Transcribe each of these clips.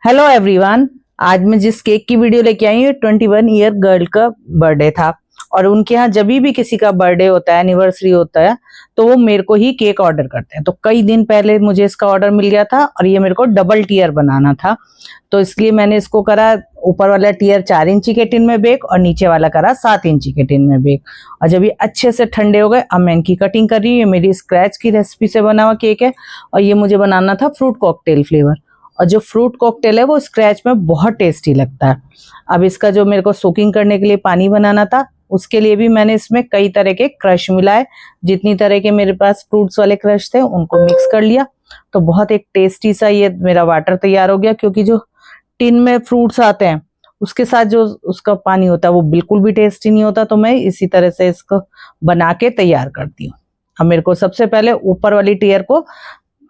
Hello everyone. आज मैं जिस केक की वीडियो लेके आई हूँ 21 ईयर गर्ल का बर्थडे था और उनके यहाँ जब भी किसी का बर्थडे होता है, एनिवर्सरी होता है, तो वो मेरे को ही केक ऑर्डर करते हैं। तो कई दिन पहले मुझे इसका ऑर्डर मिल गया था और ये मेरे को डबल टीयर बनाना था, तो इसलिए मैंने इसको करा ऊपर वाला टीयर 4 इंची के टिन में बेक और नीचे वाला करा 7 इंची के टिन में बेक। और जब ये अच्छे से ठंडे हो गए, अब मैं इनकी कटिंग कर रही हूँ। ये मेरी स्क्रैच की रेसिपी से बना हुआ केक है और ये मुझे बनाना था फ्रूट कॉकटेल फ्लेवर। और जो फ्रूट कॉकटेल है वो स्क्रैच में बहुत टेस्टी लगता है। अब इसका जो मेरे को सोकिंग करने के लिए पानी बनाना था, उसके लिए भी मैंने इसमें कई तरह के क्रश मिलाए। जितनी तरह के मेरे पास फ्रूट्स वाले क्रश थे उनको मिक्स कर लिया, तो बहुत एक टेस्टी सा ये मेरा वाटर तैयार हो गया। क्योंकि जो टिन में फ्रूट्स आते हैं उसके साथ जो उसका पानी होता है वो बिल्कुल भी टेस्टी नहीं होता, तो मैं इसी तरह से इसको बना के तैयार करती हूँ। अब मेरे को सबसे पहले ऊपर वाली टेयर को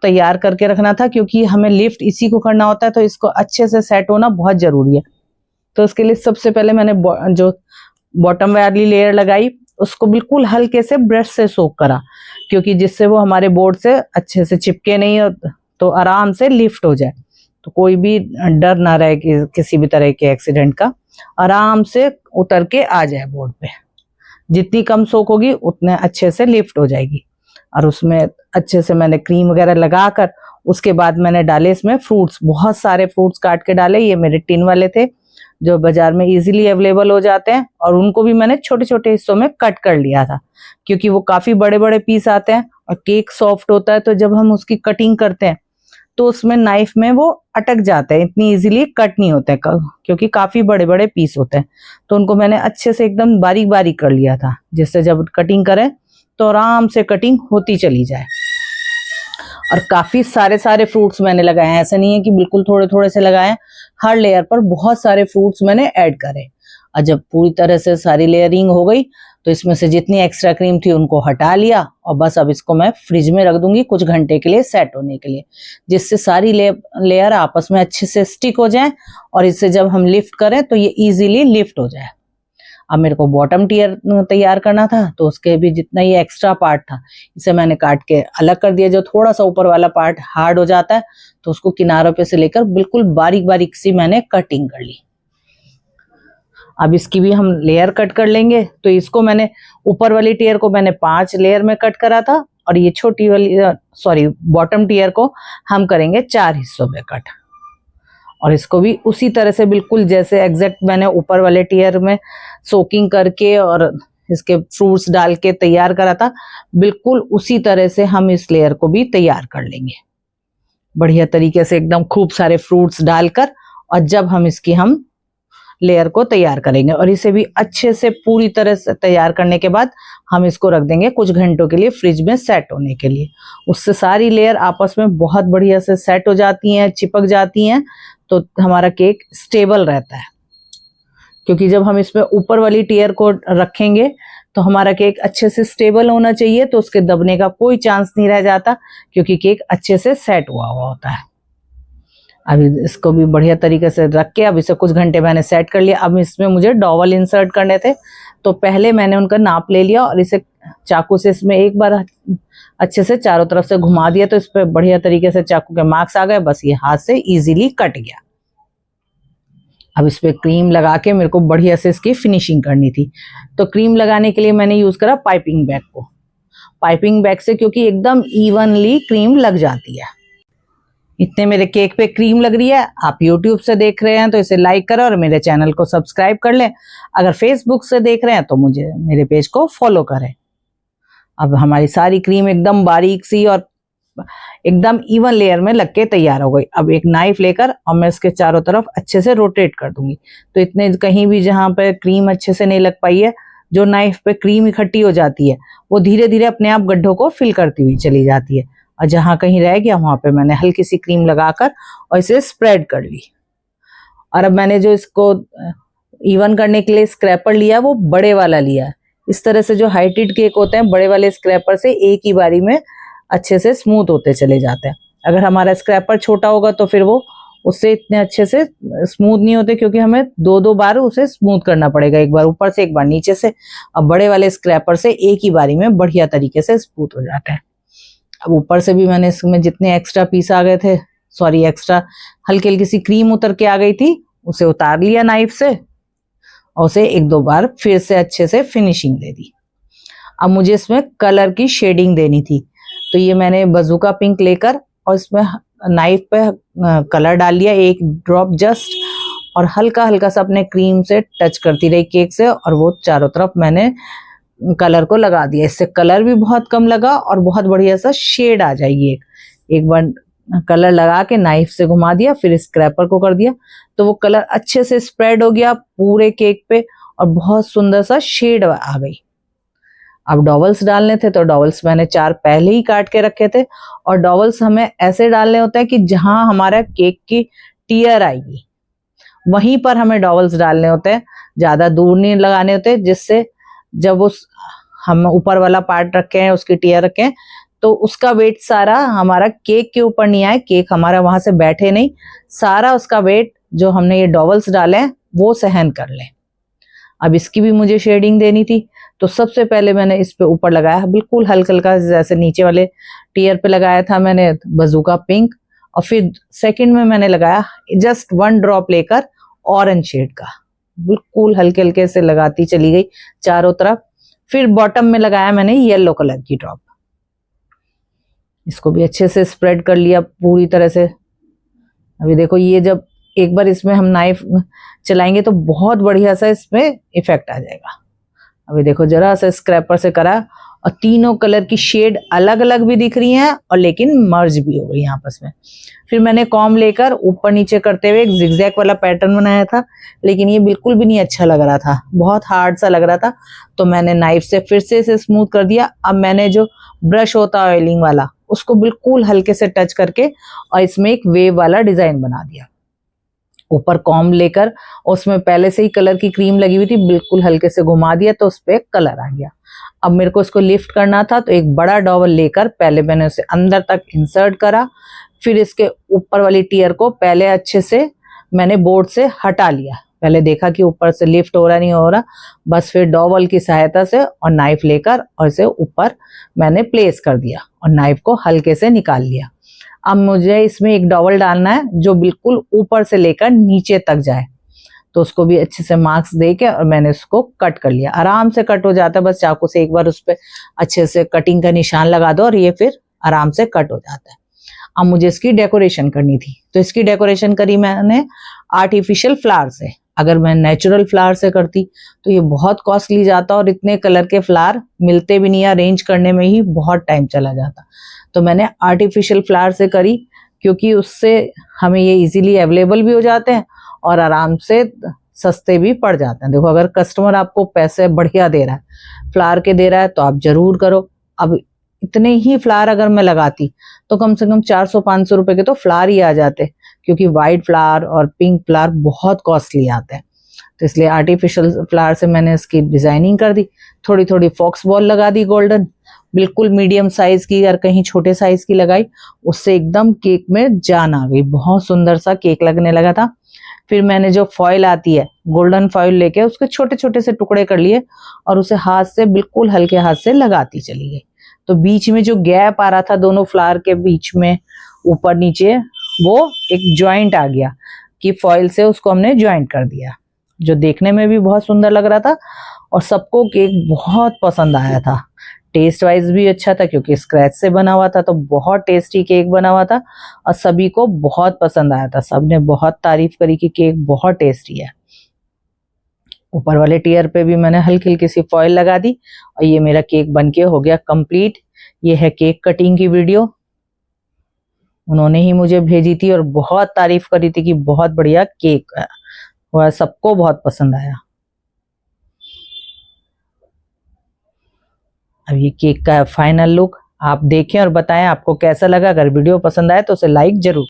तैयार करके रखना था, क्योंकि हमें लिफ्ट इसी को करना होता है, तो इसको अच्छे से सेट होना बहुत जरूरी है। तो उसके लिए सबसे पहले मैंने जो बॉटम वाली लेयर लगाई उसको बिल्कुल हल्के से ब्रश से सोक करा, क्योंकि जिससे वो हमारे बोर्ड से अच्छे से चिपके नहीं हो, तो आराम से लिफ्ट हो जाए, तो कोई भी डर ना रहे कि किसी भी तरह के एक्सीडेंट का, आराम से उतर के आ जाए बोर्ड पे। जितनी कम सोक होगी उतने अच्छे से लिफ्ट हो जाएगी। और उसमें अच्छे से मैंने क्रीम वगैरह लगाकर उसके बाद मैंने डाले इसमें फ्रूट्स, बहुत सारे फ्रूट्स काट के डाले। ये मेरे टिन वाले थे जो बाजार में इजीली अवेलेबल हो जाते हैं, और उनको भी मैंने छोटे छोटे हिस्सों में कट कर लिया था, क्योंकि वो काफी बड़े बड़े पीस आते हैं और केक सॉफ्ट होता है, तो जब हम उसकी कटिंग करते हैं तो उसमें नाइफ में वो अटक जाते हैं, इतनी इजीली कट नहीं होते क्योंकि काफी बड़े बड़े पीस होते हैं। तो उनको मैंने अच्छे से एकदम बारीक बारीक कर लिया था, जिससे जब कटिंग करें तो आराम से कटिंग होती चली जाए। और काफी सारे सारे फ्रूट्स मैंने लगाए हैं, ऐसा नहीं है कि बिल्कुल थोड़े थोड़े से लगाए हैं। हर लेयर पर बहुत सारे फ्रूट्स मैंने ऐड करे। और जब पूरी तरह से सारी लेयरिंग हो गई तो इसमें से जितनी एक्स्ट्रा क्रीम थी उनको हटा लिया, और बस अब इसको मैं फ्रिज में रख दूंगी कुछ घंटे के लिए सेट होने के लिए, जिससे सारी लेयर आपस में अच्छे से स्टिक हो जाए और इससे जब हम लिफ्ट करें तो ये इजीली लिफ्ट हो जाए। अब मेरे को बॉटम टियर तैयार करना था, तो उसके भी जितना ये एक्स्ट्रा पार्ट था इसे मैंने काट के अलग कर दिया। जो थोड़ा सा ऊपर वाला पार्ट हार्ड हो जाता है तो उसको किनारों पे से लेकर बिल्कुल बारीक बारीक सी मैंने कटिंग कर ली। अब इसकी भी हम लेयर कट कर लेंगे। तो इसको मैंने ऊपर वाली टियर को मैंने 5 लेयर में कट करा था, और ये छोटी वाली बॉटम टियर को हम करेंगे 4 हिस्सों में कट। और इसको भी उसी तरह से बिल्कुल जैसे एग्जैक्ट मैंने ऊपर वाले टियर में सोकिंग करके और इसके फ्रूट्स डाल के तैयार करा था, बिल्कुल उसी तरह से हम इस लेयर को भी तैयार कर लेंगे बढ़िया तरीके से, एकदम खूब सारे फ्रूट्स डालकर। और जब हम इसकी हम लेयर को तैयार करेंगे और इसे भी अच्छे से पूरी तरह से तैयार करने के बाद हम इसको रख देंगे कुछ घंटों के लिए फ्रिज में सेट होने के लिए। उससे सारी लेयर आपस में बहुत बढ़िया से सेट हो जाती हैं, चिपक जाती हैं, तो हमारा केक स्टेबल रहता है। क्योंकि जब हम इसमें ऊपर वाली टियर को रखेंगे तो हमारा केक अच्छे से स्टेबल होना चाहिए, तो उसके दबने का कोई चांस नहीं रह जाता, क्योंकि केक अच्छे से सेट हुआ होता है। अभी इसको भी बढ़िया तरीके से रख के अब इसे कुछ घंटे मैंने सेट कर लिया। अब इसमें मुझे डॉवल इंसर्ट करने थे, तो पहले मैंने उनका नाप ले लिया और इसे चाकू से इसमें एक बार अच्छे से चारों तरफ से घुमा दिया, तो इस पर बढ़िया तरीके से चाकू के मार्क्स आ गए। बस ये हाथ से इजीली कट गया। अब इस पे क्रीम लगा के मेरे को बढ़िया से इसकी फिनिशिंग करनी थी, तो क्रीम लगाने के लिए मैंने यूज करा पाइपिंग बैग को। पाइपिंग बैग से क्योंकि एकदम इवनली क्रीम लग जाती है। इतने मेरे केक पे क्रीम लग रही है। आप YouTube से देख रहे हैं तो इसे लाइक करें और मेरे चैनल को सब्सक्राइब कर लें। अगर Facebook से देख रहे हैं तो मुझे मेरे पेज को फॉलो करें। अब हमारी सारी क्रीम एकदम बारीक सी और एकदम इवन लेयर में लग के तैयार हो गई। अब एक नाइफ लेकर और मैं इसके चारों तरफ अच्छे से रोटेट कर दूंगी, तो इतने कहीं भी जहां पे क्रीम अच्छे से नहीं लग पाई है, जो नाइफ पे क्रीम इकट्ठी हो जाती है वो धीरे धीरे अपने आप गड्ढों को फिल करती हुई चली जाती है। और जहां कहीं रह गया वहां पे मैंने हल्की सी क्रीम लगाकर और इसे स्प्रेड कर ली। और अब मैंने जो इसको इवन करने के लिए स्क्रैपर लिया वो बड़े वाला लिया। इस तरह से जो हाइटेड केक होते हैं बड़े वाले स्क्रैपर से एक ही बारी में अच्छे से स्मूथ होते चले जाते हैं। अगर हमारा स्क्रैपर छोटा होगा तो फिर वो उससे इतने अच्छे से स्मूथ नहीं होते, क्योंकि हमें 2-2 बार उसे स्मूथ करना पड़ेगा, एक बार ऊपर से एक बार नीचे से। अब बड़े वाले स्क्रैपर से एक ही बारी में बढ़िया तरीके से स्मूथ हो जाता है। अब ऊपर से भी मैंने इसमें जितने एक्स्ट्रा पीस आ गए थे सॉरी एक्स्ट्रा हल्की हल्की सी क्रीम उतर के आ गई थी, उसे उतार लिया नाइफ से और उसे एक दो बार फिर से अच्छे से फिनिशिंग दे दी। अब मुझे इसमें कलर की शेडिंग देनी थी, तो ये मैंने बजूका पिंक लेकर और इसमें नाइफ पे कलर डाल लिया, एक ड्रॉप जस्ट, और हल्का हल्का सा अपने क्रीम से टच करती रही केक से, और वो चारों तरफ मैंने कलर को लगा दिया। इससे कलर भी बहुत कम लगा और बहुत बढ़िया सा शेड आ जाएगी। एक बार कलर लगा के नाइफ से घुमा दिया, फिर स्क्रैपर को कर दिया, तो वो कलर अच्छे से स्प्रेड हो गया पूरे केक पे और बहुत सुंदर सा शेड आ गई। अब डॉवल्स डालने थे, तो डॉवल्स मैंने 4 पहले ही काट के रखे थे, और डॉवल्स हमें ऐसे डालने होते हैं कि जहां हमारा केक की टीयर आएगी वहीं पर हमें डॉवल्स डालने होते हैं, ज्यादा दूर नहीं लगाने होते, जिससे जब उस हम ऊपर वाला पार्ट रखे हैं, उसकी टीयर रखे हैं, तो उसका वेट सारा हमारा केक के ऊपर नहीं आए, केक हमारा वहां से बैठे नहीं, सारा उसका वेट जो हमने ये डॉवल्स डाले हैं वो सहन कर ले। अब इसकी भी मुझे शेडिंग देनी थी, तो सबसे पहले मैंने इस पे ऊपर लगाया बिल्कुल हल्का हल्का, जैसे नीचे वाले टीयर पे लगाया था मैंने बजूका पिंक, और फिर सेकंड में मैंने लगाया जस्ट 1 ड्रॉप लेकर ऑरेंज शेड का, बिल्कुल हल्के हल्के से लगाती चली गई चारों तरफ। फिर बॉटम में लगाया मैंने येलो कलर की ड्रॉप, इसको भी अच्छे से स्प्रेड कर लिया पूरी तरह से। अभी देखो ये जब एक बार इसमें हम नाइफ चलाएंगे तो बहुत बढ़िया सा इसमें इफेक्ट आ जाएगा। अभी देखो जरा सा स्क्रैपर से करा और तीनों कलर की शेड अलग अलग भी दिख रही हैं और लेकिन मर्ज भी हो गई यहाँ आपस में। फिर मैंने कॉम लेकर ऊपर नीचे करते हुए एक जिगजैग वाला पैटर्न बनाया था, लेकिन ये बिल्कुल भी नहीं अच्छा लग रहा था, बहुत हार्ड सा लग रहा था, तो मैंने नाइफ से फिर से इसे स्मूथ कर दिया। अब मैंने जो ब्रश होता है ऑयलिंग वाला, उसको बिल्कुल हल्के से टच करके और इसमें एक वेव वाला डिजाइन बना दिया। ऊपर कॉम लेकर उसमें पहले से ही कलर की क्रीम लगी हुई थी, बिल्कुल हल्के से घुमा दिया तो उस पर कलर आ गया। अब मेरे को इसको लिफ्ट करना था, तो एक बड़ा डॉवल लेकर पहले मैंने उसे अंदर तक इंसर्ट करा, फिर इसके ऊपर वाली टीयर को पहले अच्छे से मैंने बोर्ड से हटा लिया। पहले देखा कि ऊपर से लिफ्ट हो रहा नहीं हो रहा, बस फिर डॉवल की सहायता से और नाइफ लेकर और इसे ऊपर मैंने प्लेस कर दिया और नाइफ को हल्के से निकाल लिया। अब मुझे इसमें एक डॉवल डालना है जो बिल्कुल ऊपर से लेकर नीचे तक जाए, तो उसको भी अच्छे से मार्क्स दे के और मैंने उसको कट कर लिया। आराम से कट हो जाता है, बस चाकू से एक बार उस पर अच्छे से कटिंग का निशान लगा दो और ये फिर आराम से कट हो जाता है। अब मुझे इसकी डेकोरेशन करनी थी, तो इसकी डेकोरेशन करी मैंने आर्टिफिशियल फ्लावर से। अगर मैं नेचुरल फ्लावर से करती तो ये बहुत कॉस्टली जाता और इतने कलर के फ्लावर मिलते भी नहीं, या अरेंज करने में ही बहुत टाइम चला जाता। तो मैंने आर्टिफिशियल फ्लावर से करी, क्योंकि उससे हमें ये इजीली अवेलेबल भी हो जाते हैं और आराम से सस्ते भी पड़ जाते हैं। देखो अगर कस्टमर आपको पैसे बढ़िया दे रहा है, फ्लावर के दे रहा है, तो आप जरूर करो। अब इतने ही फ्लावर अगर मैं लगाती तो कम से कम 400-500 रुपए के तो फ्लावर ही आ जाते, क्योंकि व्हाइट फ्लावर और पिंक फ्लावर बहुत कॉस्टली आते हैं। तो इसलिए आर्टिफिशियल फ्लावर से मैंने इसकी डिजाइनिंग कर दी, थोड़ी थोड़ी फॉक्स बॉल लगा दी गोल्डन, बिल्कुल मीडियम साइज की, और कहीं छोटे साइज की लगाई, उससे एकदम केक में जान आ गई, बहुत सुंदर सा केक लगने लगा था। फिर मैंने जो फॉइल आती है गोल्डन फॉइल लेके उसके छोटे छोटे से टुकड़े कर लिए और उसे हाथ से बिल्कुल हल्के हाथ से लगाती चली गई। तो बीच में जो गैप आ रहा था दोनों फ्लावर के बीच में ऊपर नीचे, वो एक जॉइंट आ गया कि फॉइल से उसको हमने जॉइंट कर दिया, जो देखने में भी बहुत सुंदर लग रहा था और सबको केक बहुत पसंद आया था। टेस्ट वाइज भी अच्छा था, क्योंकि स्क्रैच से बना हुआ था, तो बहुत टेस्टी केक बना हुआ था और सभी को बहुत पसंद आया था। सबने बहुत तारीफ करी कि केक बहुत टेस्टी है। ऊपर वाले टीयर पे भी मैंने हल्की हल्की सी फॉइल लगा दी और ये मेरा केक बनके हो गया कंप्लीट। ये है केक कटिंग की वीडियो, उन्होंने ही मुझे भेजी थी और बहुत तारीफ करी थी कि बहुत बढ़िया केक है, वह सबको बहुत पसंद आया। अब ये केक का फाइनल लुक आप देखें और बताएं आपको कैसा लगा। अगर वीडियो पसंद आए तो उसे लाइक जरूर